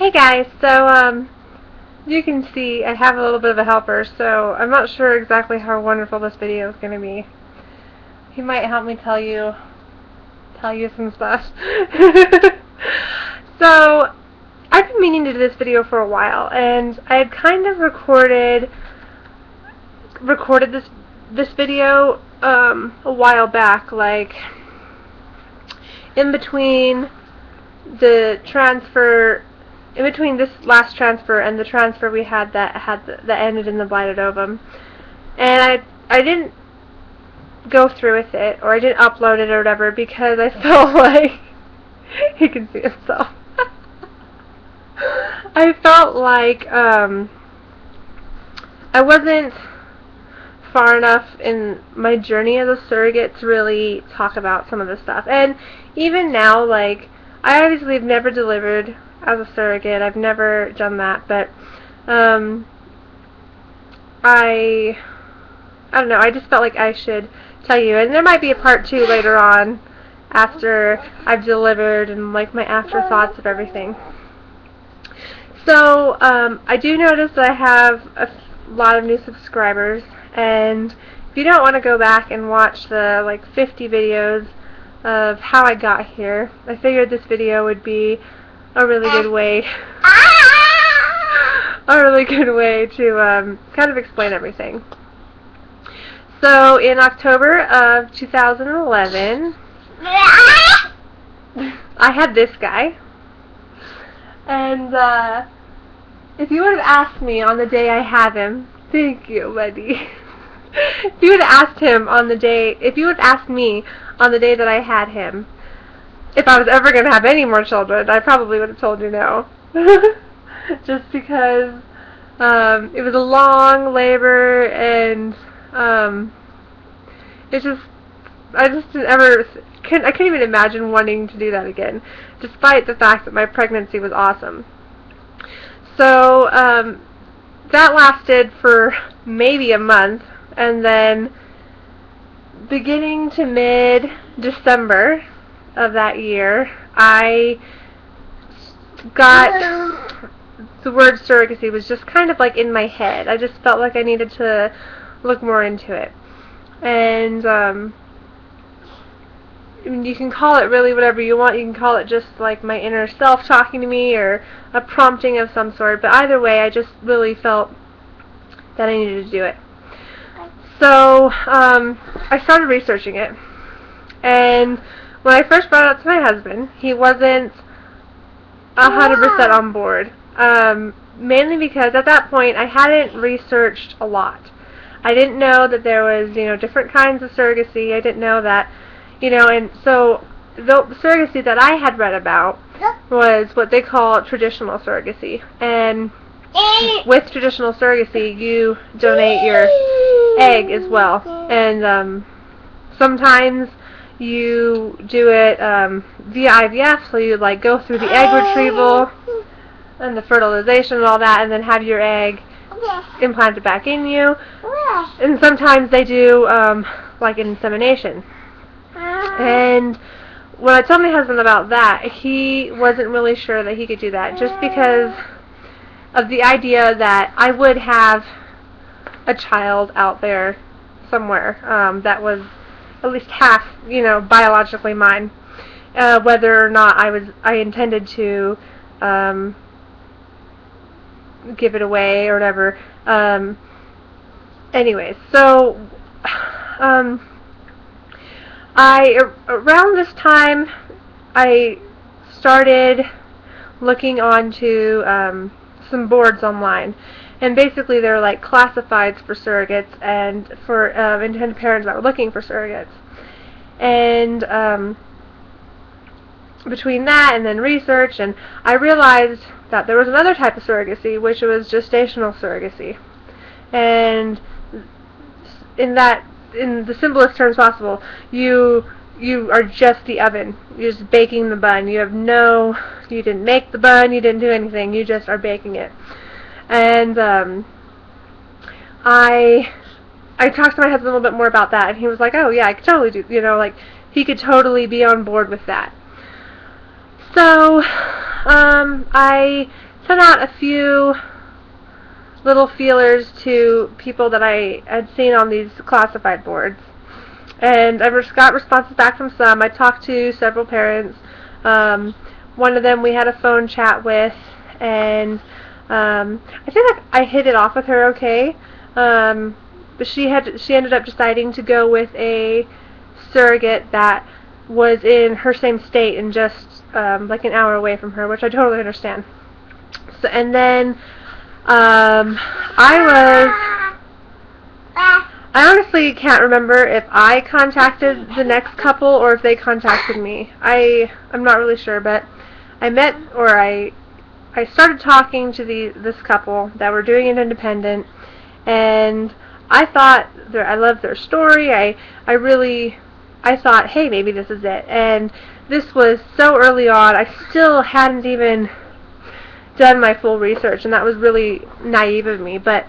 Hey guys, so you can see I have a little bit of a helper, so I'm not sure exactly how wonderful this video is going to be. He might help me tell you some stuff. So I've been meaning to do this video for a while, and I had kind of recorded this video a while back, like in between this last transfer and the transfer we had that ended in the blighted ovum, and I didn't go through with it, or I didn't upload it or whatever, because I felt like he can see himself. I felt like I wasn't far enough in my journey as a surrogate to really talk about some of this stuff. And even now, like, I obviously have never delivered as a surrogate. I've never done that, but I don't know, I just felt like I should tell you. And there might be a part 2 later on after I've delivered and like my afterthoughts of everything. So I do notice that I have a lot of new subscribers, and if you don't want to go back and watch the like 50 videos of how I got here, I figured this video would be a really good way to kind of explain everything. So in October of 2011, I had this guy, and if you would have asked me on the day I had him, thank you, buddy. If you would have asked me on the day that I had him, if I was ever going to have any more children, I probably would have told you no. Just because it was a long labor, and I couldn't even imagine wanting to do that again, despite the fact that my pregnancy was awesome. So that lasted for maybe a month, and then beginning to mid-December of that year, I got the word surrogacy was just kind of like in my head. I just felt like I needed to look more into it. And I mean, you can call it really whatever you want. You can call it just like my inner self talking to me, or a prompting of some sort. But either way, I just really felt that I needed to do it. So I started researching it. And when I first brought it up to my husband, he wasn't 100% on board. Mainly because at that point I hadn't researched a lot. I didn't know that there was, different kinds of surrogacy. I didn't know that, and so the surrogacy that I had read about was what they call traditional surrogacy. And with traditional surrogacy, you donate your egg as well. And sometimes you do it via IVF, so you like go through the egg retrieval and the fertilization and all that, and then have your egg implanted back in you. And sometimes they do like insemination. And when I told my husband about that, he wasn't really sure that he could do that, just because of the idea that I would have a child out there somewhere that was at least half, biologically mine, whether or not I intended to give it away or whatever. Anyways, so around this time I started looking onto some boards online, and basically they're like classifieds for surrogates and for intended parents that were looking for surrogates. And between that and then research, and I realized that there was another type of surrogacy, which was gestational surrogacy. And in the simplest terms possible, you are just the oven. You're just baking the bun. You didn't make the bun, you didn't do anything, you just are baking it. And I talked to my husband a little bit more about that, and he was like, oh yeah, I could totally do, like, he could totally be on board with that. So I sent out a few little feelers to people that I had seen on these classified boards. And I got responses back from some. I talked to several parents. One of them we had a phone chat with, and I think I hit it off with her okay. But she ended up deciding to go with a surrogate that was in her same state and just like an hour away from her, which I totally understand. So, and then I honestly can't remember if I contacted the next couple or if they contacted me. I'm not really sure, but I started talking to this couple that were doing it independent, and I thought I loved their story. I thought, hey, maybe this is it. And this was so early on. I still hadn't even done my full research, and that was really naive of me, but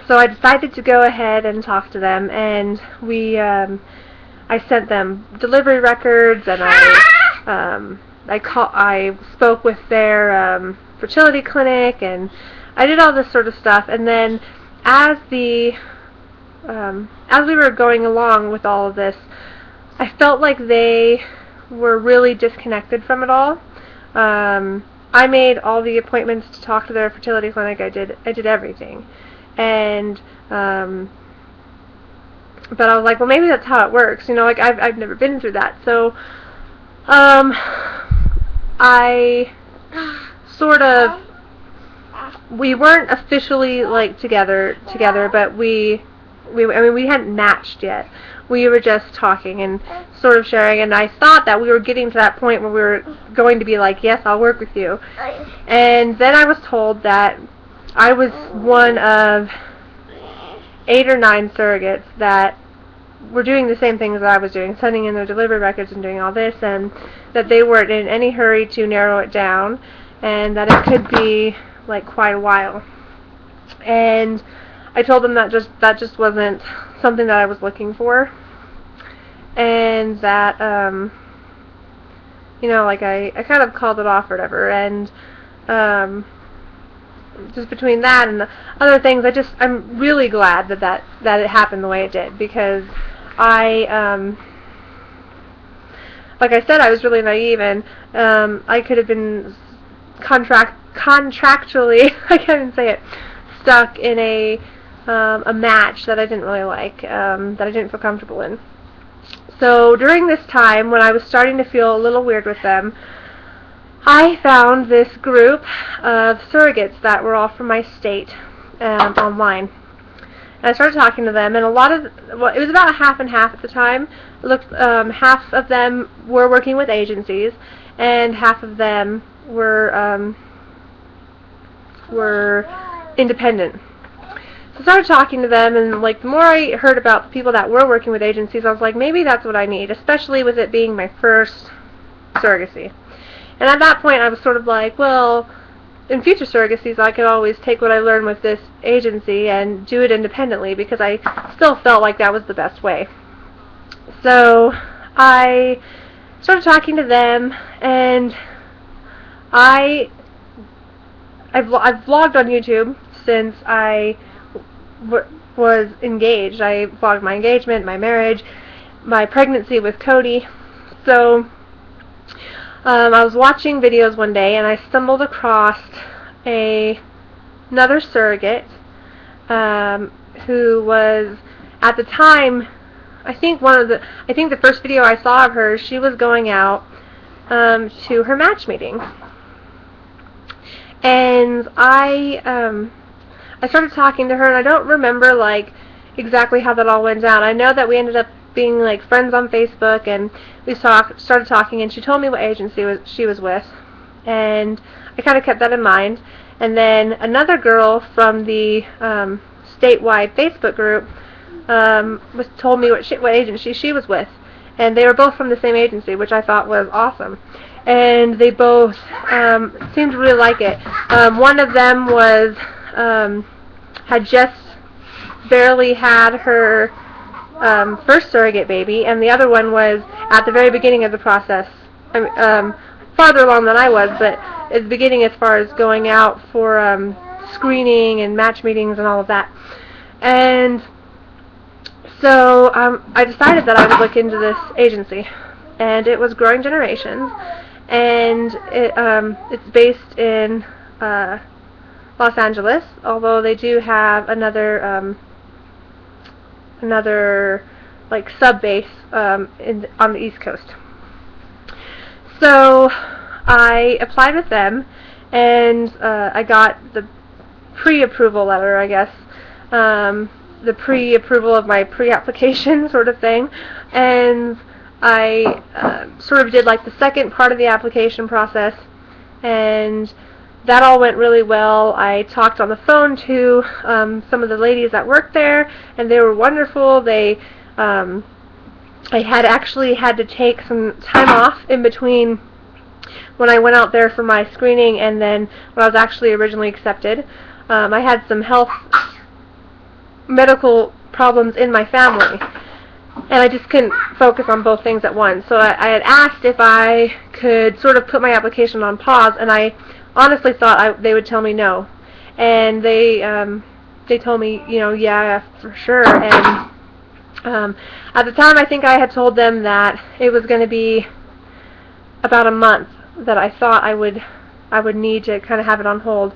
so I decided to go ahead and talk to them, and I sent them delivery records, and I spoke with their fertility clinic, and I did all this sort of stuff. And then as we were going along with all of this, I felt like they were really disconnected from it all. I made all the appointments to talk to their fertility clinic. I did everything. And but I was like, well, maybe that's how it works, like I've never been through that. So I sort of, we weren't officially like together, but we hadn't matched yet. We were just talking and sort of sharing, and I thought that we were getting to that point where we were going to be like, yes, I'll work with you. And then I was told that I was one of 8 or 9 surrogates that were doing the same things that I was doing, sending in their delivery records and doing all this, and that they weren't in any hurry to narrow it down, and that it could be like quite a while. And I told them that just wasn't something that I was looking for, and that like I kind of called it off or whatever. And just between that and the other things, I'm really glad that it happened the way it did, because like I said, I was really naive, and I could have been contractually I can't even say it, stuck in a match that I didn't really like, that I didn't feel comfortable in. So during this time, when I was starting to feel a little weird with them, I found this group of surrogates that were all from my state online. And I started talking to them, and it was about half and half at the time. It looked, half of them were working with agencies, and half of them were independent. So I started talking to them, and like the more I heard about the people that were working with agencies, I was like, maybe that's what I need, especially with it being my first surrogacy. And at that point, I was sort of like, well, in future surrogacies, I could always take what I learned with this agency and do it independently, because I still felt like that was the best way. So I started talking to them, and I've vlogged on YouTube since I was engaged. I vlogged my engagement, my marriage, my pregnancy with Cody. So I was watching videos one day, and I stumbled across another surrogate who was, at the time, I think the first video I saw of her, she was going out to her match meeting. And I started talking to her, and I don't remember like exactly how that all went down. I know that we ended up being like friends on Facebook, and we started talking, and she told me what agency she was with, and I kind of kept that in mind. And then another girl from the statewide Facebook group told me what agency she was with, and they were both from the same agency, which I thought was awesome. And they both seemed to really like it. One of them had just barely had her first surrogate baby, and the other one was at the very beginning of the process, farther along than I was, but at the beginning as far as going out for screening and match meetings and all of that. And so I decided that I would look into this agency, and it was Growing Generations, and it's based in Los Angeles, although they do have another like sub-base on the East Coast. So I applied with them, and I got the pre-approval letter, I guess, the pre-approval of my pre-application sort of thing, and I sort of did like the second part of the application process, and that all went really well. I talked on the phone to some of the ladies that worked there, and they were wonderful. I had actually had to take some time off in between when I went out there for my screening and then when I was actually originally accepted. I had some medical problems in my family, and I just couldn't focus on both things at once. So I had asked if I could sort of put my application on pause, and I honestly thought they would tell me no. And they told me, yeah, for sure. And at the time, I think I had told them that it was going to be about a month that I thought I would need to kind of have it on hold.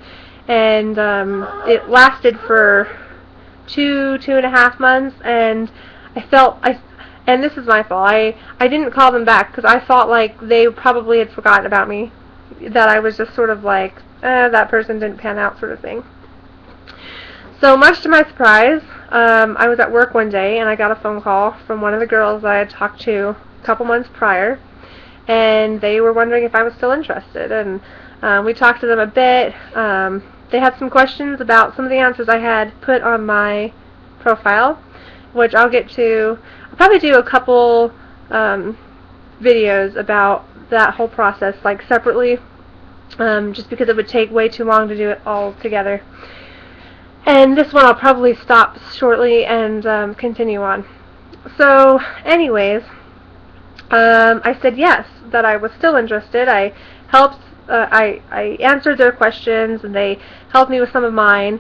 And it lasted for 2.5 months, and and this is my fault, I didn't call them back because I thought like they probably had forgotten about me, that I was just sort of like, that person didn't pan out sort of thing. So much to my surprise, I was at work one day and I got a phone call from one of the girls I had talked to a couple months prior, and they were wondering if I was still interested, and we talked to them a bit. They had some questions about some of the answers I had put on my profile, which I'll get to. I'll probably do a couple videos about that whole process, like separately, just because it would take way too long to do it all together. And this one I'll probably stop shortly and continue on. So, anyways, I said yes, that I was still interested. I helped. I answered their questions, and they helped me with some of mine.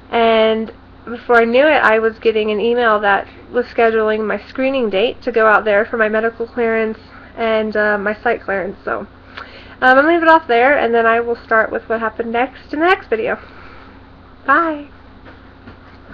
And before I knew it, I was getting an email that was scheduling my screening date to go out there for my medical clearance and my site clearance. So I'm going to leave it off there, and then I will start with what happened next in the next video. Bye!